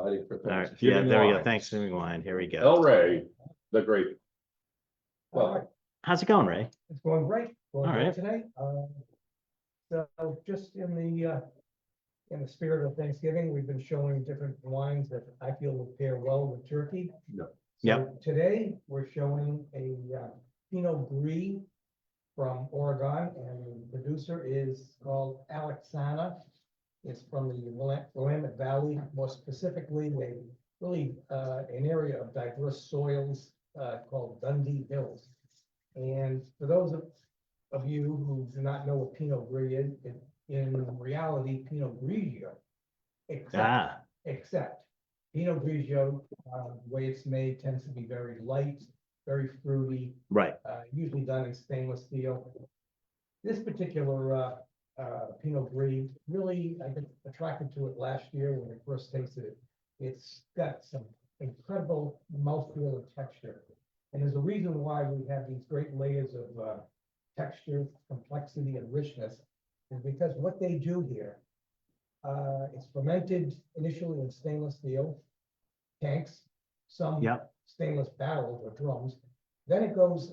Fighting for All right. Thanksgiving. Yeah, there we go. wine. Thanksgiving wine. Here we go. El Rey, the great. Well, How's it going, Ray? It's going great. Going All great right. today. So just in the spirit of Thanksgiving, we've been showing different wines that I feel will pair well with turkey. Yeah. So Yep. today we're showing a Pinot Gris from Oregon, and the producer is called Alexana. It's from the Willamette Valley, more specifically, an area of diverse soils called Dundee Hills. And for those of you who do not know what Pinot Gris is, in reality, Pinot Grigio, except Pinot Grigio, the way it's made tends to be very light, very fruity, Right. usually done in stainless steel. This particular Pinot Gris, really, I got attracted to it last year when I first tasted it. It's got some incredible mouthfeel and texture. And there's a reason why we have these great layers of texture, complexity, and richness, is because what they do here, it's fermented initially in stainless steel tanks, some Yep. stainless barrels or drums. Then it goes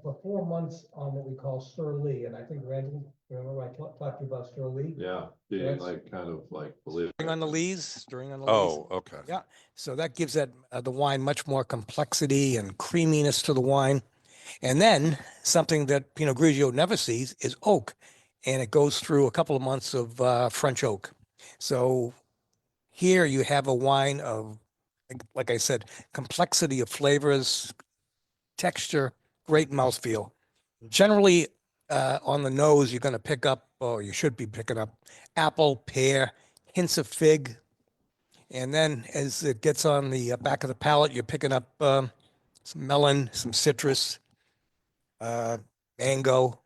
for 4 months on what we call Surly, and I think Randall, remember I talked to you about Surly? yeah, being Yes. like kind of like believe. Stirring on the lees. Oh, okay. Yeah. So that gives that the wine much more complexity and creaminess to the wine. And then something that Pinot Grigio never sees is oak, and it goes through a couple of months of French oak. So here you have a wine of, like I said, complexity of flavors, texture, great mouthfeel. Generally, on the nose, you're going to pick up, or you should be picking up, apple, pear, hints of fig. And then as it gets on the back of the palate, you're picking up some melon, some citrus, mango.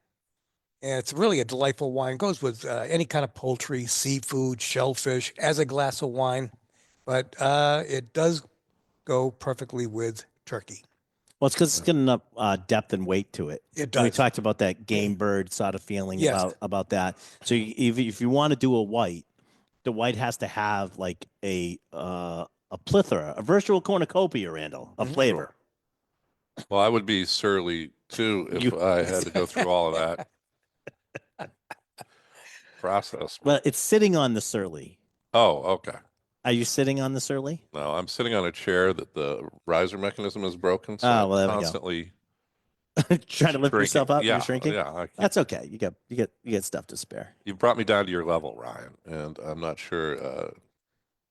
And it's really a delightful wine. Goes with any kind of poultry, seafood, shellfish, as a glass of wine. But it does go perfectly with turkey. Well, it's because it's got enough depth and weight to it. It We does. talked about that game bird sort of feeling Yes. about that. So if you want to do a white, the white has to have like a plethora, a virtual cornucopia, Randall, of flavor. Well, I would be surly too if I had to go through all of that process. Well, it's sitting on the surly. Oh, okay. Are you sitting on the surly? No, I'm sitting on a chair that the riser mechanism is broken, so Oh, well, there I'm we go. constantly Trying to lift shrinking. yourself up? Yeah, You're shrinking? yeah. That's okay. You get stuff to spare. You brought me down to your level, Ryan, and I'm not sure.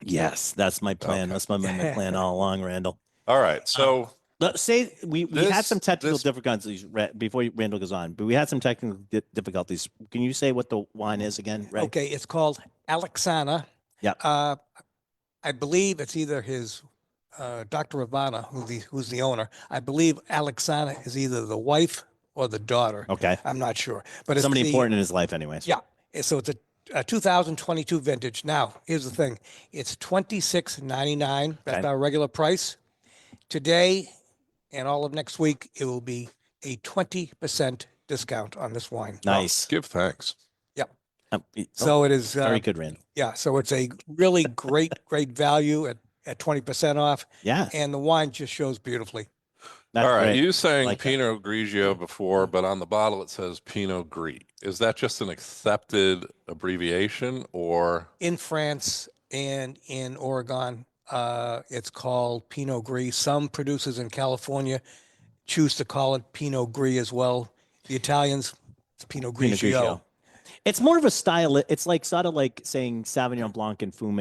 Yes, that's my plan. Okay. That's my plan all along, Randall. All right, so Let's say we had some technical this- difficulties before Randall goes on, but we had some technical difficulties. Can you say what the wine is again, Ray? Okay, it's called Alexana. Yep. I believe it's either his Dr. Ravana, who's the owner. I believe Alexana is either the wife or the daughter. Okay. I'm not sure, but it's Somebody the- important in his life, anyways. Yeah. So it's a 2022 vintage. Now, here's the thing: it's $26.99. That's Okay. our regular price. Today and all of next week, it will be a 20% discount on this wine. Nice. give thanks. So it is Very good, Randall. Yeah, so it's a really great value at 20% off, Yeah. and the wine just shows beautifully. That's All right, great. you saying Like that. Pinot Grigio before, but on the bottle it says Pinot Gris. Is that just an accepted abbreviation, or In France and in Oregon, it's called Pinot Gris. Some producers in California choose to call it Pinot Gris as well. The Italians, it's Pinot Pinot Grigio. Grigio. It's more of a style. It's like sort of like saying Sauvignon Blanc and Fume,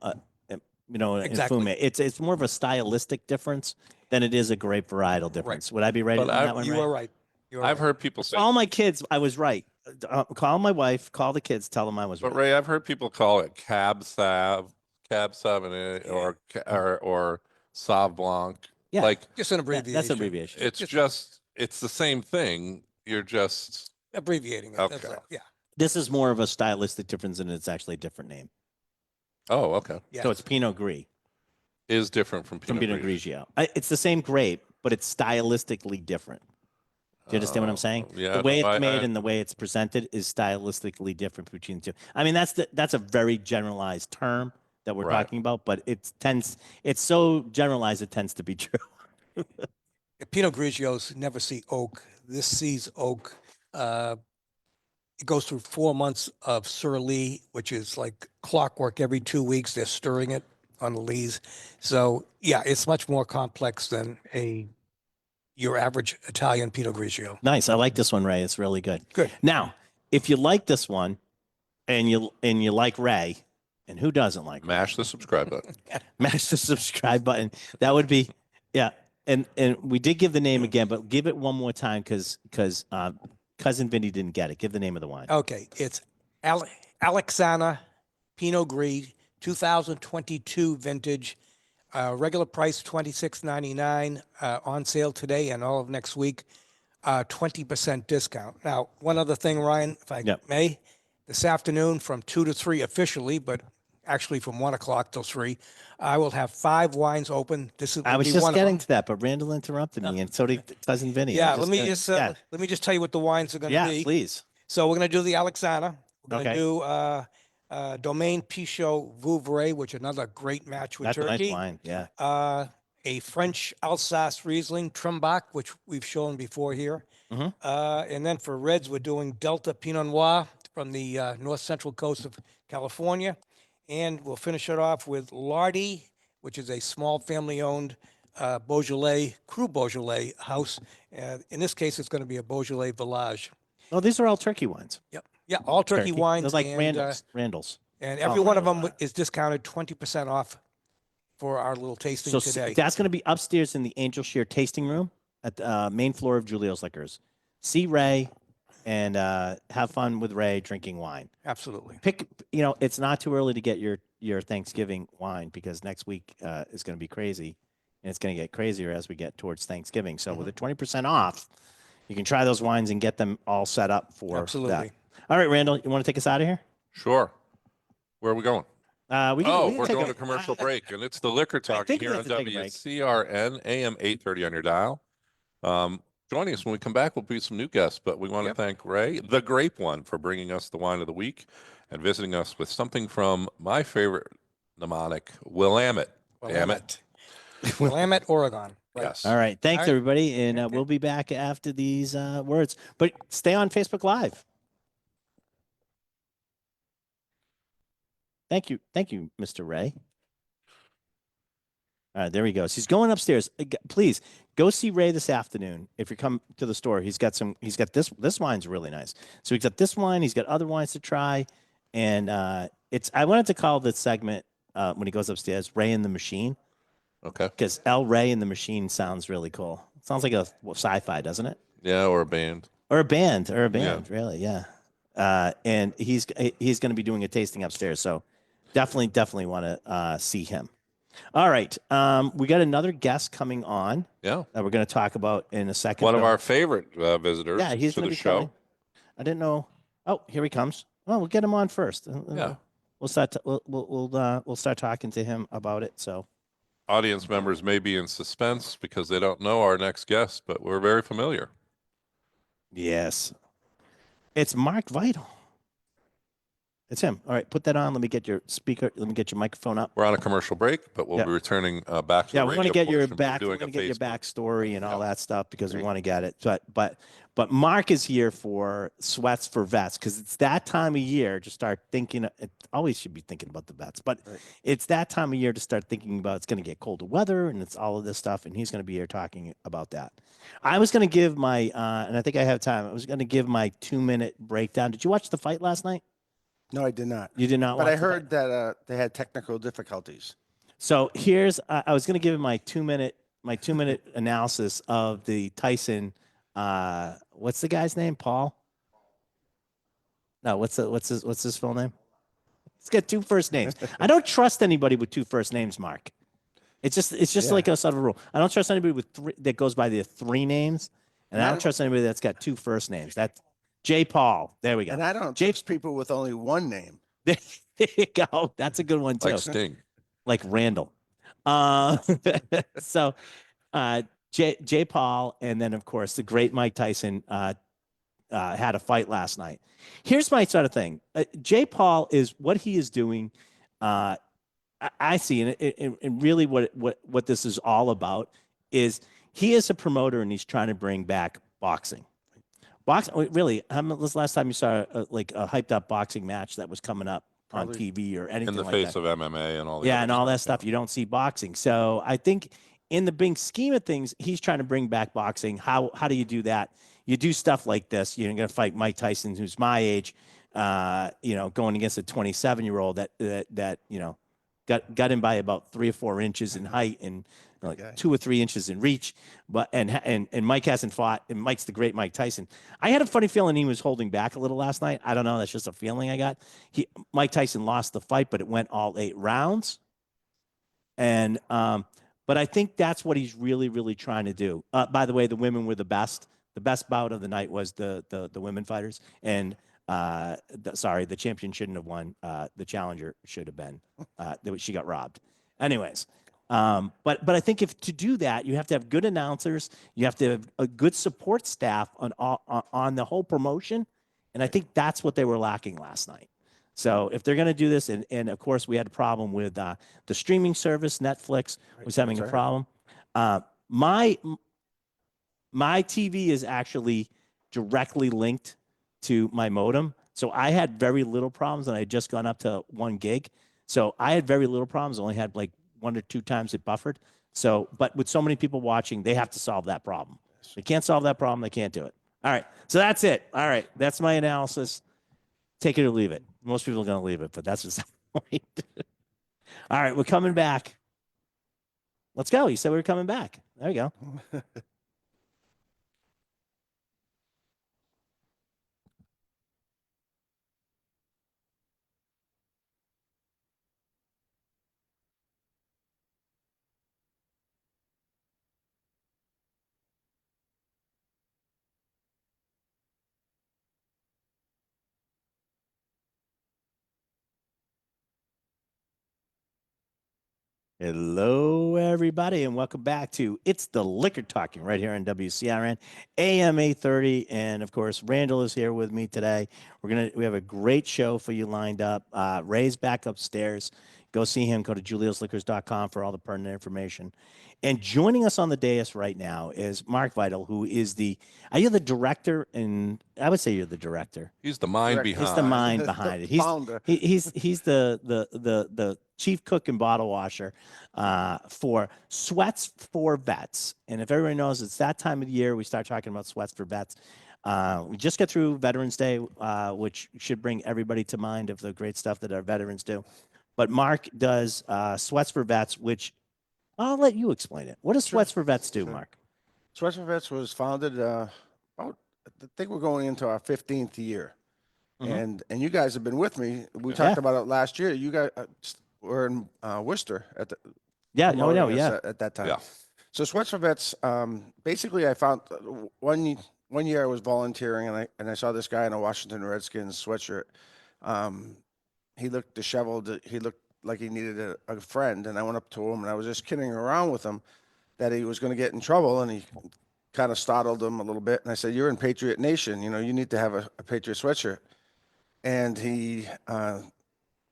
Exactly. and Fume. It's more of a stylistic difference than it is a grape varietal difference. Would I be right on But that one? You Ray? are right. You are I've right. heard people say. All my kids, I was right. Call my wife, call the kids, tell them I was But right. Ray, I've heard people call it Cab Sauvignon, or Sauv Blanc. Yeah. Like Just an Yeah, abbreviation. that's an abbreviation. it's the same thing. You're just Abbreviating it. That's Okay. all. Yeah. This is more of a stylistic difference, and it's actually a different name. okay. Yeah. So it's Pinot Gris Is different from from Pinot Pinot Grigio. It's the same grape, but it's stylistically different. Do you understand what I'm saying? Yeah, The way no, it's I- made I- and the way it's presented is stylistically different between the two. I mean, that's a very generalized term, that we're Right. talking about, but it's so generalized it tends to be true. Pinot Grigios never see oak. This sees oak. It goes through 4 months of Surly, which is like clockwork. Every 2 weeks, they're stirring it on the lees. So yeah, it's much more complex than your average Italian Pinot Grigio. Nice. I like this one, Ray. It's really good. Good. Now, if you like this one and you like Ray, and who doesn't like Ray? Mash the subscribe button. Mash the subscribe button. That would be, yeah. And we did give the name again, but give it one more time because cousin Vinny didn't get it. Give the name of the wine. Okay, it's Alexana Pinot Gris 2022 vintage. Regular price $26.99, on sale today and all of next week. 20% discount. Now, one other thing, Ryan, if I Yep. may, this afternoon from 2 to 3 officially, but actually from 1 o'clock till 3, I will have 5 wines open. This is I was be just one of getting them. to that, but Randall interrupted me, and so did cousin Vinny. Yeah, I'm let me gonna- just yeah, let me just tell you what the wines are going to yeah, be. please. So we're going to do the Alexana. We're going to Okay. do Domaine Pichot Vouvray, which is another great match with That's a Turkey. nice wine. Yeah. A French Alsace Riesling Trimbach, which we've shown before here. Mhm. And then for reds, we're doing Delta Pinot Noir from the north central coast of California. And we'll finish it off with Lardy, which is a small family-owned Beaujolais, Cru Beaujolais house. In this case, it's going to be a Beaujolais Village. Oh, these are all turkey wines. Yep. Yeah, all turkey wines. They're like and, Randall's. and every one of them is discounted 20% off for our little tasting So today. that's going to be upstairs in the Angel Share tasting room at the main floor of Julio's Liquors. See Ray and have fun with Ray drinking wine. Absolutely. Pick, it's not too early to get your Thanksgiving wine because next week is going to be crazy, and it's going to get crazier as we get towards Thanksgiving. So with a 20% off, you can try those wines and get them all set up for Absolutely. that. All right, Randall, you want to take us out of here? Sure. Where are we going? We can We're take going to commercial break, and it's the Liquor Talk think we here have on to take a break. WCRN AM 830 on your dial. Joining us when we come back will be some new guests, but we want to thank Ray, the Grape One, for bringing us the wine of the week and visiting us with something from my favorite mnemonic, Willamette. Damn it. Willamette, Oregon. Right. Yes. All right. Thanks, All right. everybody. And we'll be back after these words. But stay on Facebook Live. Thank you. Thank you, Mr. Ray. All right, there he goes. He's going upstairs. Please go see Ray this afternoon. If you come to the store, he's got this wine's really nice. So he's got this wine, he's got other wines to try. And I wanted to call this segment when he goes upstairs, Ray and the Machine. Okay. Because El Ray and the Machine sounds really cool. It sounds like a sci-fi, doesn't it? Yeah, or a band. Or a band, really, yeah. And he's going to be doing a tasting upstairs, so definitely want to see him. All right, we got another guest coming on. Yeah. That we're going to talk about in a second. One of our favorite visitors he's to going the to be show. coming. I didn't know. Oh, here he comes. Well, we'll get him on first. Yeah. We'll start. We'll start talking to him about it. So. Audience members may be in suspense because they don't know our next guest, but we're very familiar. Yes. It's Mark Vital. It's him. All right, put that on. Let me get your speaker. Let me get your microphone up. We're on a commercial break, but we'll be returning back to Yeah, the we want to radio get your portion. back. We're We're doing going to a get your Facebook. backstory and all that stuff because we want to get it. But Mark is here for Sweats for Vets because it's that time of year to start thinking. It always should be thinking about the vets, but it's that time of year to start thinking about it's going to get colder weather and it's all of this stuff. And he's going to be here talking about that. I was going to give my, and I think I have time. I was going to give my 2-minute breakdown. Did you watch the fight last night? No, I did not. You did not. But watch I the heard fight? that they had technical difficulties. So here's I was going to give him my 2-minute analysis of the Tyson. What's the guy's name? Paul? No, what's his full name? He's got 2 first names. I don't trust anybody with 2 first names, Mark. It's just like a sort of a rule. I don't trust anybody with 3 that goes by the 3 names, and I don't trust anybody that's got 2 first names. That's J. Paul. There we go. And I don't trust people with only one name. There you go. That's a good one too. Like Sting. Like Randall. So J. Paul, and then of course the great Mike Tyson had a fight last night. Here's my sort of thing. J. Paul is what he is doing. I see, and really what this is all about is he is a promoter and he's trying to bring back boxing. Really, when was the last time you saw like a hyped up boxing match that was coming up on Probably TV or anything In the like face that? of MMA and all the Yeah, other and all that stuff, stuff, you don't see boxing. So I think in the big scheme of things, he's trying to bring back boxing. How do you do that? You do stuff like this. You're going to fight Mike Tyson, who's my age, going against a 27-year-old that got him by about 3 or 4 inches in height and like guy. 2 or 3 inches in reach. But and Mike hasn't fought, and Mike's the great Mike Tyson. I had a funny feeling he was holding back a little last night. I don't know. That's just a feeling I got. Mike Tyson lost the fight, but it went all 8 rounds. And but I think that's what he's really, really trying to do. By the way, the women were the best. The best bout of the night was the women fighters. And the champion shouldn't have won. The challenger should have been. She got robbed. Anyways, but I think if to do that, you have to have good announcers. You have to have a good support staff on the whole promotion. And I think that's what they were lacking last night. So if they're going to do this, and of course we had a problem with the streaming service, Netflix was having a That's right. problem. My TV is actually directly linked to my modem. So I had very little problems, and I had just gone up to 1 gig. So I had very little problems. Only had like 1 or 2 times it buffered. So, but with so many people watching, they have to solve that problem. They can't solve that problem. They can't do it. All right. So that's it. All right. That's my analysis. Take it or leave it. Most people are going to leave it, but that's just the point. All right. We're coming back. Let's go. You said we were coming back. There you go. Hello, everybody, and welcome back to It's the Liquor Talking right here on WCRN AM 830. And of course, Randall is here with me today. We have a great show for you lined up. Ray's back upstairs. Go see him. Go to juliusliquors.com for all the pertinent information. And joining us on the dais right now is Mark Vital, who is are you the director? And I would say you're the director. He's the mind Correct. behind. He's the mind behind it. He's Founder. he's the chief cook and bottle washer for Sweats for Vets. And if everybody knows, it's that time of the year we start talking about Sweats for Vets. We just got through Veterans Day, which should bring everybody to mind of the great stuff that our veterans do. But Mark does Sweats for Vets, which I'll let you explain it. What does Sure. Sweats for Vets do, Sure. Mark? Sweats for Vets was founded about, I think we're going into our 15th year. Mhm. And you guys have been with me. We Yeah. talked about it last year. You guys were in Worcester at the Yeah, promoting us yeah. at that time. Yeah. So Sweats for Vets, basically I found one year I was volunteering and I saw this guy in a Washington Redskins sweatshirt. He looked disheveled. He looked like he needed a friend. And I went up to him and I was just kidding around with him that he was going to get in trouble. And he kind of startled him a little bit. And I said, "You're in Patriot Nation. You need to have a Patriot sweatshirt." And he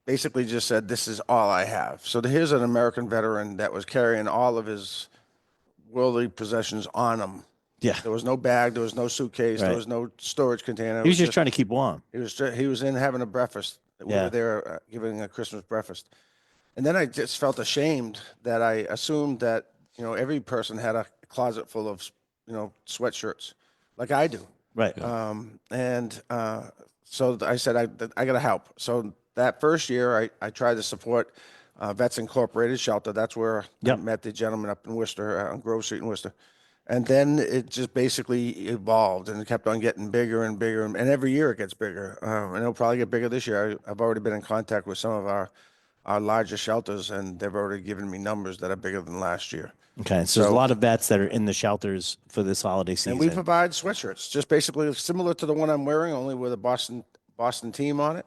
basically just said, "This is all I have." So here's an American veteran that was carrying all of his worldly possessions on him. Yeah. There was no bag, there was no suitcase, Right. there was no storage container. It He was just trying to keep warm. he was in having a breakfast. We Yeah. were there giving a Christmas breakfast. And then I just felt ashamed that I assumed that, every person had a closet full of, sweatshirts like I do. Right. So I said, I got to help. So that first year, I tried to support Vets Incorporated Shelter. That's where Yep. I met the gentleman up in Worcester, on Grove Street in Worcester. And then it just basically evolved and it kept on getting bigger and bigger. And every year it gets bigger. And it'll probably get bigger this year. I've already been in contact with some of our larger shelters, and they've already given me numbers that are bigger than last year. Okay. So there's a lot of vets that are in the shelters for this holiday season. And we provide sweatshirts, just basically similar to the one I'm wearing, only with a Boston team on it.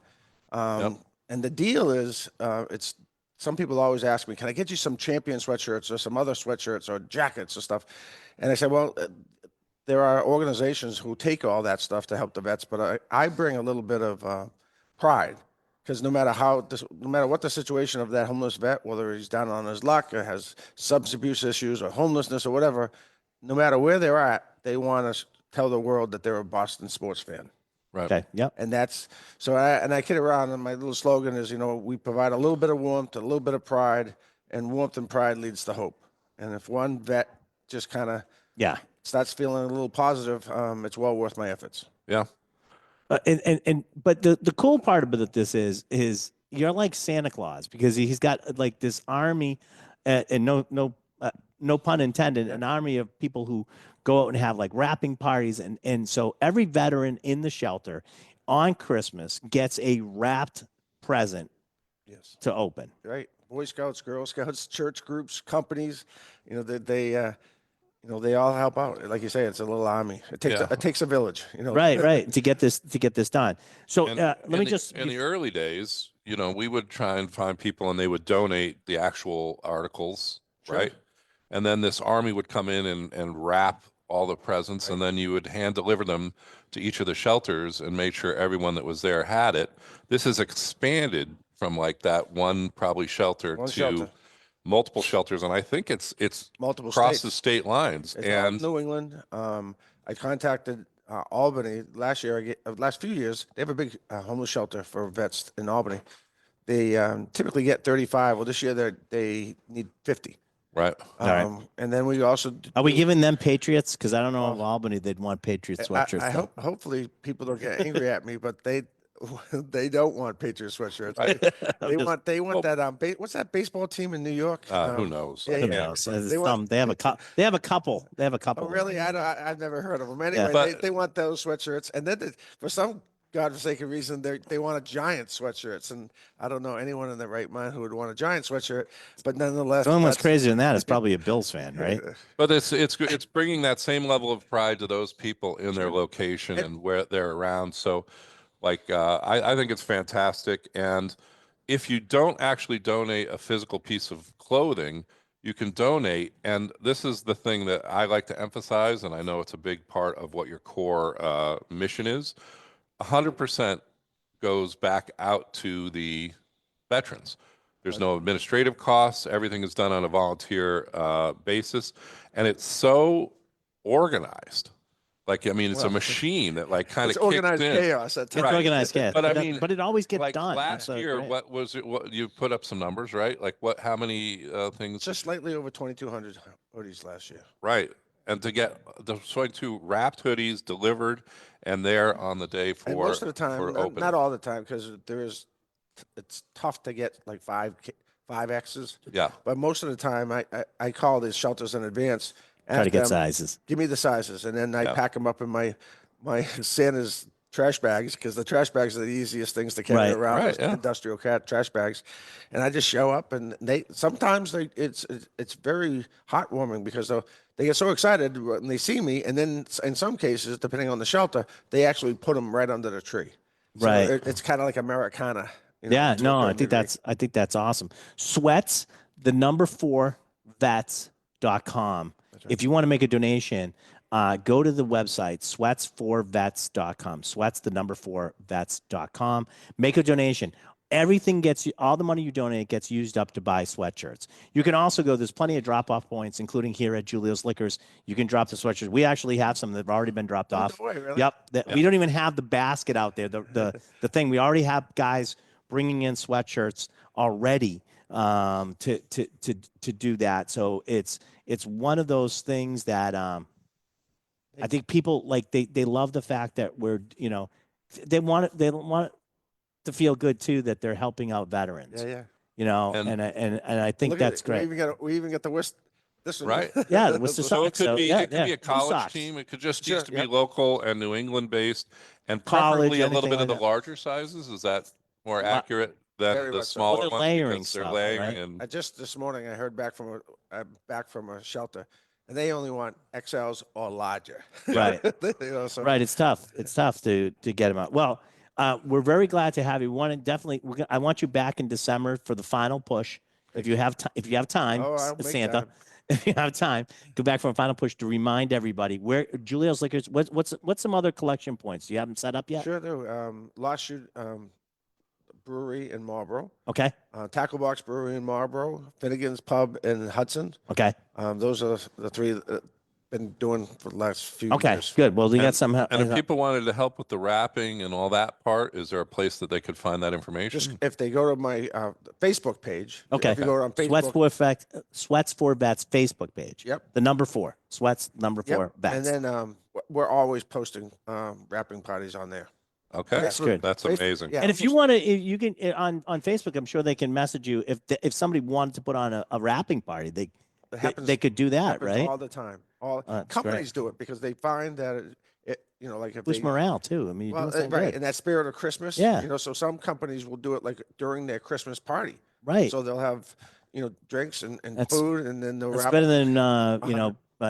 And the deal is, some people always ask me, "Can I get you some Champion sweatshirts or some other sweatshirts or jackets or stuff?" And I said, "Well, there are organizations who take all that stuff to help the vets, but I bring a little bit of pride Because no matter what the situation of that homeless vet, whether he's down on his luck or has substance abuse issues or homelessness or whatever, no matter where they're at, they want to tell the world that they're a Boston sports fan. Right. Okay. Yep. And that's so I kid around, and my little slogan is, we provide a little bit of warmth, a little bit of pride, and warmth and pride leads to hope. And if one vet just kind of Yeah. starts feeling a little positive, it's well worth my efforts. Yeah. But the cool part about this is you're like Santa Claus because he's got like this army, and no pun intended, an army of people who go out and have like wrapping parties, and so every veteran in the shelter on Christmas gets a wrapped present Yes. to open. Right. Boy Scouts, Girl Scouts, church groups, companies, they all help out. Like you say, it's a little army. It takes a village, Right, to get this done. So And let me in the early days, we would try and find people and they would donate the actual articles, Sure. right? And then this army would come in and wrap all the presents, and then you would hand deliver them to each of the shelters and make sure everyone that was there had it. This has expanded from like that one probably shelter One to shelter. multiple shelters, and I think it's Multiple crosses states. state lines. It's all And New England. I contacted Albany last year. Last few years, they have a big homeless shelter for vets in Albany. They typically get 35. Well, this year they need 50. right. right. And then we also are we giving them Patriots? Because I don't know if Well, Albany they'd want Patriot sweatshirts. I though. hopefully people don't get angry at me, but they don't want Patriot sweatshirts. Right. They want Well- that what's that baseball team in New York? Who knows? Yeah, Who yeah. knows? They want- They have a couple. They have a couple. Oh, really? I've never heard of them. Anyway, But- they want those sweatshirts, and then for some godforsaken reason, they want a giant sweatshirts, and I don't know anyone in their right mind who would want a giant sweatshirt. But nonetheless, Someone was that's- crazier than that is probably a Bills fan, right? But it's bringing that same level of pride to those people in their location and where they're around. So, like, I think it's fantastic. And if you don't actually donate a physical piece of clothing, you can donate. And this is the thing that I like to emphasize, and I know it's a big part of what your core mission is. 100% goes back out to the veterans. There's no administrative costs. Everything is done on a volunteer basis, and it's so organized. Like, I mean, it's a Well, machine that like kind It's of kicks organized in. chaos. At It's Right. times. organized chaos. But I mean, but it always gets Like done. last That's year, great. what was it? What you put up some numbers, right? Like how many things? Just slightly over 2,200 hoodies last year. Right. And to get the 22 wrapped hoodies delivered and there on the day And for most of the time, for not opening. all the time, because it's tough to get like five X's. Yeah. But most of the time, I call these shelters in advance. Try to ask get them, sizes. Give me the sizes, and then I Yeah. pack them up in my Santa's trash bags, because the trash bags are the easiest things to carry Right. around. Right, Those yeah. Industrial cat trash bags, and I just show up, and it's very heartwarming because they get so excited when they see me, and then in some cases, depending on the shelter, they actually put them right under the tree. So Right. it's kind of like Americana. Yeah, to a no, I certain think degree. I think that's awesome. Sweats, the number 4 vets.com. right. If you want to make a donation, go to the website, sweats4vets.com. Sweats, the number 4 vets.com. Make a donation. Everything all the money you donate gets used up to buy sweatshirts. You can also there's plenty of drop off points, including here at Julio's Liquors. You can drop the sweatshirts. We actually have some that have already been dropped Oh, off. no way, really? Yep. We don't even have the basket out there. The thing, we already have guys bringing in sweatshirts already to do that. So it's one of those things that I think people like they love the fact that we're they want it to feel good too that they're helping out veterans. Yeah, yeah. And- And I think Look at that's it. great. We even got the this one. Right. Yeah, the Worcester So it Sox. could be yeah, it could be yeah, a college Sox. team. It could just Sure, used to be yep. local and New England based, and College, preferably a little anything bit of like the that. larger sizes. Is that more Lo- accurate than Very the much so. smaller Well, they're ones? layering Because they're stuff, layering right? and Just this morning, I heard back from a shelter, and they only want XLs or larger. Right. So Right. It's tough. It's tough to get them out. Well, we're very glad to have you. I want you back in December for the final push. If you have time, Oh, I'll make Santa, time. if you have time, go back for a final push to remind everybody where Julio's Liquors. What's some other collection points? Do you have them set up yet? Sure do. Last year, Brewery in Marlboro, Okay. Tackle Box Brewery in Marlboro, Finnegan's Pub in Hudson. Okay. Those are the three that been doing for the last few Okay. years. Good. Well, you got And- some. And if people wanted to help with the wrapping and all that part, is there a place that they could find that information? Just if they go to my Facebook page. Okay. If you go on Sweats Facebook. Sweats for Vets Facebook page. Yep. The number 4. Sweats number 4 Yep. Vets. And then we're always posting wrapping parties on there. Okay, That's good. That's Facebook- amazing. yeah. And if you want to, you can on Facebook. I'm sure they can message you if somebody wanted to put on a wrapping party. It happens, They could do that, happens right? all the time. All That's companies do it because they find that like if Boost they morale too. I mean, you're well, doing something right good. in that spirit of Christmas. Yeah. So some companies will do it like during their Christmas party. Right. So they'll have drinks and That's- food, and then they'll That's wrap. better than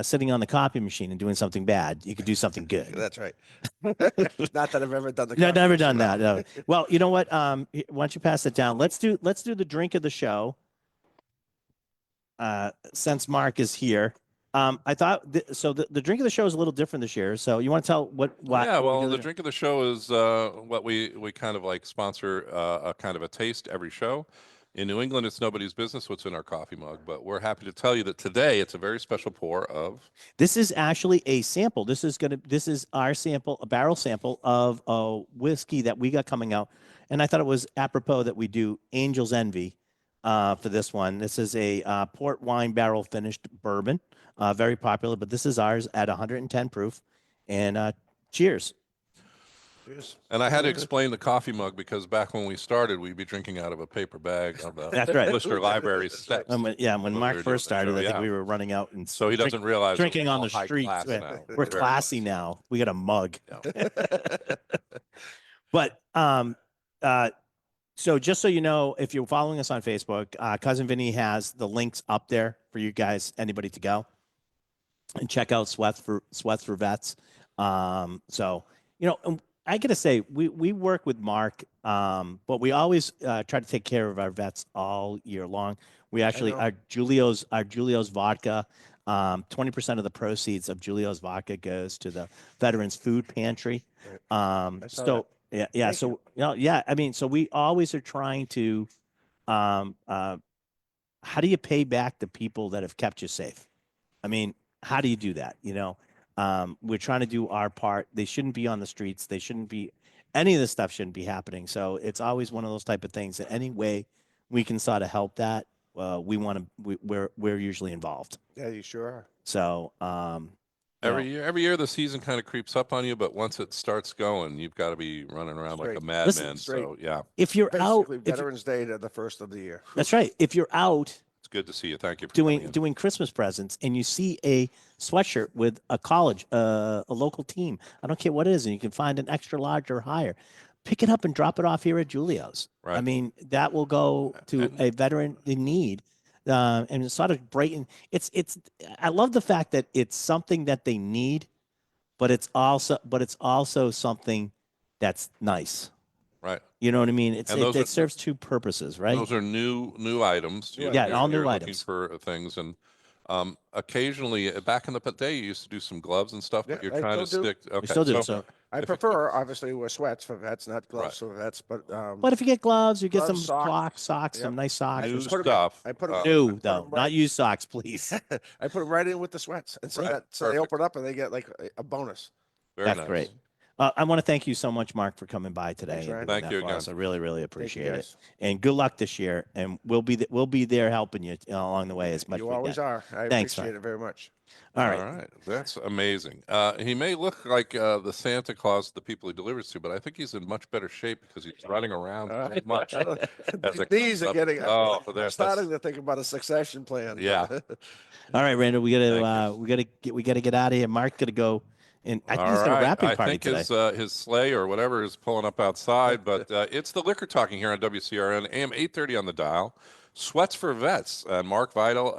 sitting on the copy machine and doing something bad. You could do something good. That's right. Not that I've ever done the. No, copy never machine. done that. No. Well, you know what? Why don't you pass it down? Let's do the drink of the show. Since Mark is here, I thought the drink of the show is a little different this year. So you want to tell what? Yeah, what we're well, doing the there? drink of the show is what we kind of like sponsor a kind of a taste every show. In New England, it's nobody's business what's in our coffee mug, but we're happy to tell you that today it's a very special pour of. This is actually a sample. This is our sample, a barrel sample of a whiskey that we got coming out, and I thought it was apropos that we do Angel's Envy for this one. This is a port wine barrel finished bourbon, very popular, but this is ours at 110 proof. And cheers. Cheers. And I had to explain the coffee mug because back when we started, we'd be drinking out of a paper bag of the That's right. Lister Library set. When When we Mark were first doing the started, show, I think yeah. we were running out and So he doesn't realize that drinking we're on all the high streets. class We're- now. We're Very classy much. now. We got a mug. Yeah. But so just so you know, if you're following us on Facebook, Cousin Vinny has the links up there for you guys, anybody to go and check out Sweats for Vets. So and I gotta say, we work with Mark, but we always try to take care of our vets all year long. We actually know. our Julio's vodka. 20% of the proceeds of Julio's vodka goes to the Veterans Food Pantry. saw So yeah. Thank So yeah. I mean, so we always are trying to, how do you pay back the people that have kept you safe? I mean, how do you do that? We're trying to do our part. They shouldn't be on the streets. They shouldn't be, any of this stuff shouldn't be happening. So it's always one of those type of things that any way we can sort of help that, we're usually involved. Yeah, you sure are. So, Every year the season kind of creeps up on you, but once it starts going, you've got to be running around like a Straight. madman. Straight. So yeah, if you're out, Basically, Veterans Day to the first of the year. that's right. If you're out it's good to see you. Thank you for coming in. doing Christmas presents and you see a sweatshirt with a college, a local team, I don't care what it is, and you can find an extra large or higher, pick it up and drop it off here at Julio's. I Right. mean, that will go to And- a veteran in need. And it's sort of brighten. I love the fact that it's something that they need, but it's also something that's nice. Right. You know what I mean? And those are- It serves two purposes, right? Those are new items. Yeah, You're- all new you're looking items. for things, and occasionally, back in the day, you used to do some gloves and stuff, but Yeah, you're I trying to still do. stick. Okay, We still do. so So, I If- prefer, obviously, wear sweats for vets, not gloves Right. for vets, but but if you get gloves, you get Gloves, some socks. socks, some Yep. nice socks. new just put 'em- stuff. I put 'em- New put though, 'em not right- used socks, please. I put them right in with the sweats, and so Right, so they perfect. open up and they get like a bonus. Very That's nice. great. I want to thank you so much, Mark, for coming by today. Thanks, and Ryan. doing Thank that you for again. us. I really, really Thank you, appreciate it. guys. And good luck this year. And we'll be there helping you along the way as much as You we always can. are. I Thanks, appreciate man. it very much. All right. That's amazing. He may look like the Santa Claus the people he delivers to, but I think he's in much better shape because he's running around so much. As it These comes are up. getting. Oh, I'm that's starting to think about a succession plan. Yeah. All right, Randall. We Thank gotta get out of here. Mark's gonna go, and I think he's got a wrapping I party think today. his sleigh or whatever is pulling up outside, but it's the liquor talking here on WCRN, AM 830 on the dial. Sweats for Vets, and Mark Vidal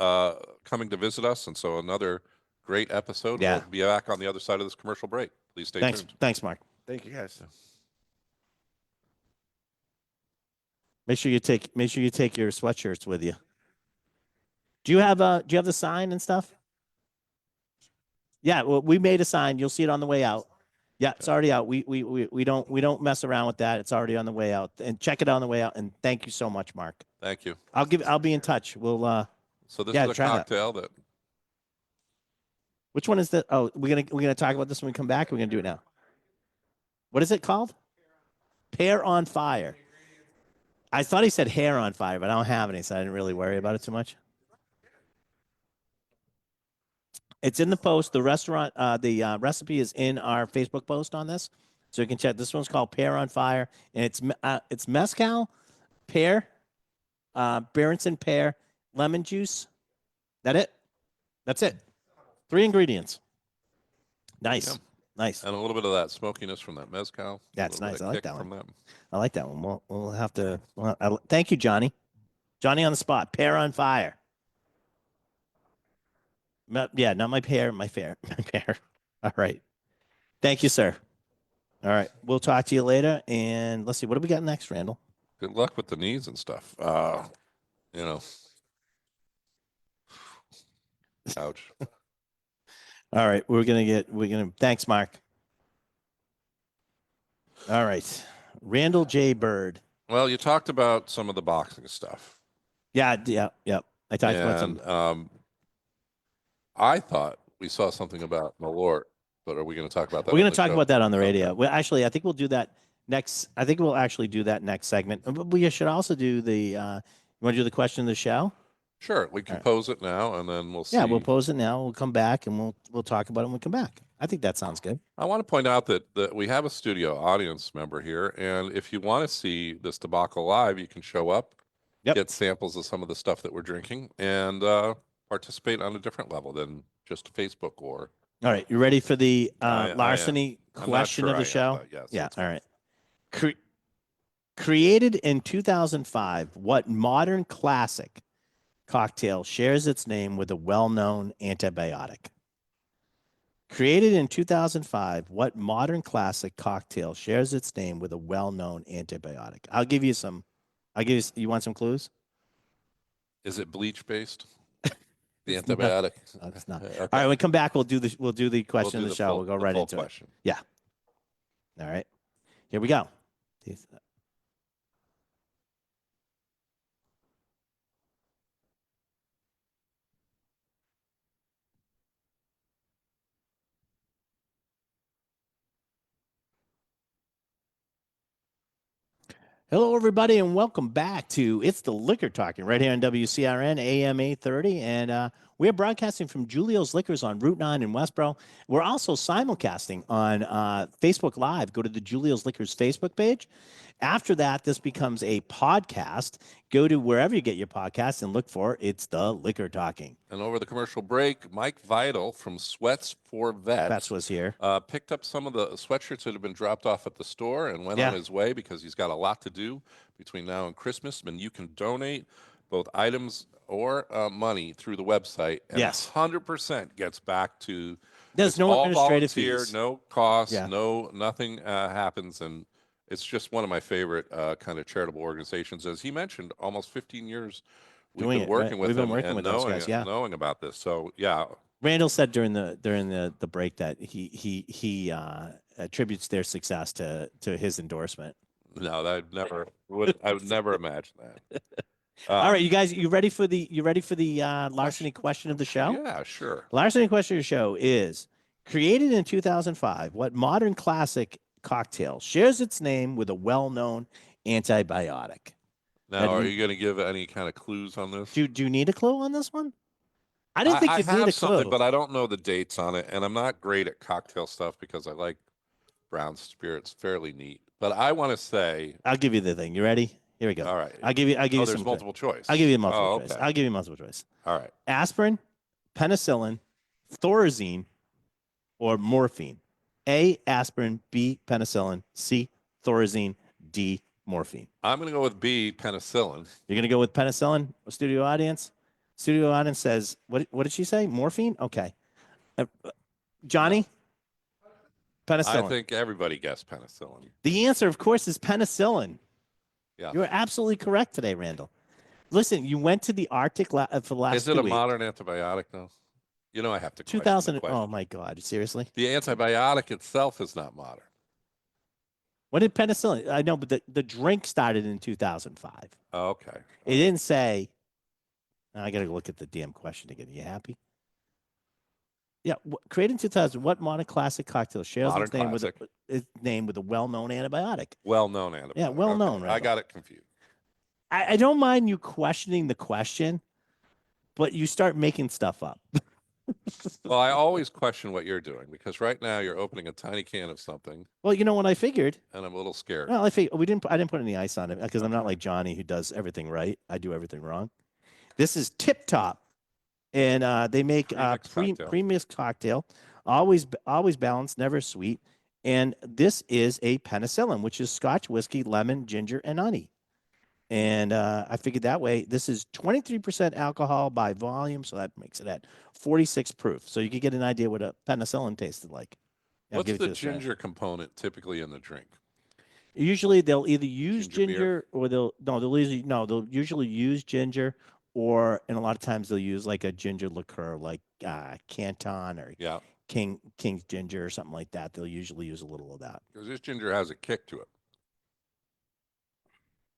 coming to visit us, and so another great episode. Yeah. We'll be back on the other side of this commercial break. Please stay tuned. Thanks, Mark. Thank you, guys. Make sure you take your sweatshirts with you. Do you have the sign and stuff? Yeah, well, we made a sign. You'll see it on the way out. Yeah, it's already out. We don't mess around with that. It's already on the way out. And check it on the way out. And thank you so much, Mark. Thank you. I'll be in touch. We'll So this Yeah, is a try that. cocktail that which one is the oh, we're gonna talk about this when we come back, or we're gonna do it now. What is it called? Pear on Fire. I thought he said hair on fire, but I don't have any, so I didn't really worry about it too much. It's in the post. The restaurant, the recipe is in our Facebook post on this, so you can check. This one's called Pear on Fire, and it's mezcal, pear, Berenson pear, lemon juice. That it? That's it. 3 ingredients. Nice, Yeah. nice. and a little bit of that smokiness from that mezcal. Yeah, it's a little nice. bit I of like kick that from one. that. I like that one. We'll have to. Thank you, Johnny. Johnny on the spot. Pear on Fire. Yeah, not my pear, my fair. My pear. All right. Thank you, sir. All right. We'll talk to you later. And let's see. What do we got next, Randall? Good luck with the knees and stuff. You know. Ouch. All right. Thanks, Mark. All right. Randall J. Bird. Well, you talked about some of the boxing stuff. Yeah. I talked about some. And I thought we saw something about Malort, but are we going to talk about that? We're on going the to talk show? about that on the Okay. radio. Well, actually, I think we'll do that next. I think we'll actually do that next segment. But we should also do the. You want to do the question of the show? Sure, we can All right. pose it now, and then we'll see. Yeah, we'll pose it now. We'll come back and we'll talk about it when we come back. I think that sounds good. I want to point out that we have a studio audience member here, and if you want to see this debacle live, you can show up, Yep. get samples of some of the stuff that we're drinking, and participate on a different level than just Facebook or. All right, you ready for the I am. larceny I'm not question sure of the I am, show? but yes, Yeah. let's All go. right. Created in 2005, what modern classic cocktail shares its name with a well-known antibiotic? Created in 2005, what modern classic cocktail shares its name with a well-known antibiotic? I'll give you some. You want some clues? Is it bleach based? The It's not. antibiotic. No, it's not. Okay. All right, when we come back, we'll do the question do of the show. full- We'll go the right full into question. it. Yeah. All right. Here we go. Hello, everybody, and welcome back to It's the Liquor Talking right here on WCRN AM 830. And we're broadcasting from Julio's Liquors on Route 9 in Westboro. We're also simulcasting on Facebook Live. Go to the Julio's Liquors Facebook page. After that, this becomes a podcast. Go to wherever you get your podcasts and look for It's the Liquor Talking. And over the commercial break, Mike Vital from Sweats for Vets. Vets was here. Picked up some of the sweatshirts that have been dropped off at the store and went Yeah. on his way because he's got a lot to do between now and Christmas. And you can donate both items or money through the website. And Yes. 100% gets back to. There's it's no all administrative volunteer, fees. no cost, Yeah. nothing happens. And it's just one of my favorite kind of charitable organizations. As he mentioned, almost 15 years we've Doing been it, working right? with We've been him working and with those knowing, guys, yeah. knowing about this. So, yeah. Randall said during the break that he attributes their success to his endorsement. No, I would never imagine that. All right, you guys, you ready for the larceny question of the show? Yeah, sure. Larceny question of the show is created in 2005. What modern classic cocktail shares its name with a well-known antibiotic? Now, are you going to give any kind of clues on this? Do you need a clue on this one? I didn't think I you'd have need a something, clue. but I don't know the dates on it, and I'm not great at cocktail stuff because I like brown spirits fairly neat. But I want to say, I'll give you the thing. You ready? Here we go. all right. I'll give you Oh, some there's multiple choice. I'll give you multiple choice. okay. I'll give you multiple choice. All right. Aspirin, penicillin, Thorazine, or morphine. A, aspirin. B, penicillin. C, Thorazine. D, morphine. I'm going to go with B, penicillin. You're going to go with penicillin? Studio audience? Studio audience says, what did she say? Morphine? Okay. Johnny? Penicillin. I think everybody guessed penicillin. The answer, of course, is penicillin. Yeah. You're absolutely correct today, Randall. Listen, you went to the Arctic for the last Is it 2 a weeks. modern antibiotic, though? You know, I have to question the 2000. question. Oh my God, seriously? The antibiotic itself is not modern. When did penicillin? I know, but the drink started in 2005. Okay. It didn't say. I got to look at the damn question again. You happy? Yeah, created in 2000. What modern classic cocktail shares Modern its name with classic. its name with a well-known antibiotic? Well-known antibiotic. Yeah, well-known, Okay. I Randall. got it confused. I don't mind you questioning the question, but you start making stuff up. Well, I always question what you're doing because right now you're opening a tiny can of something, Well, you know what I figured. and I'm a little scared. Well, I think I didn't put any ice on it because I'm not like Johnny who does everything right. I do everything wrong. This is Tip Top, and they make Pre-mixed cocktail. premixed cocktail, always balanced, never sweet. And this is a penicillin, which is Scotch whiskey, lemon, ginger, and honey. And I figured that way. This is 23% alcohol by volume, so that makes it at 46 proof. So you could get an idea what a penicillin tasted like. I'll What's give it the to you this way. ginger component typically in the drink? Usually they'll either use Ginger beer? ginger or they'll usually use ginger, and a lot of times they'll use like a ginger liqueur like Canton or Yeah, King's ginger or something like that. They'll usually use a little of that. because this ginger has a kick to it.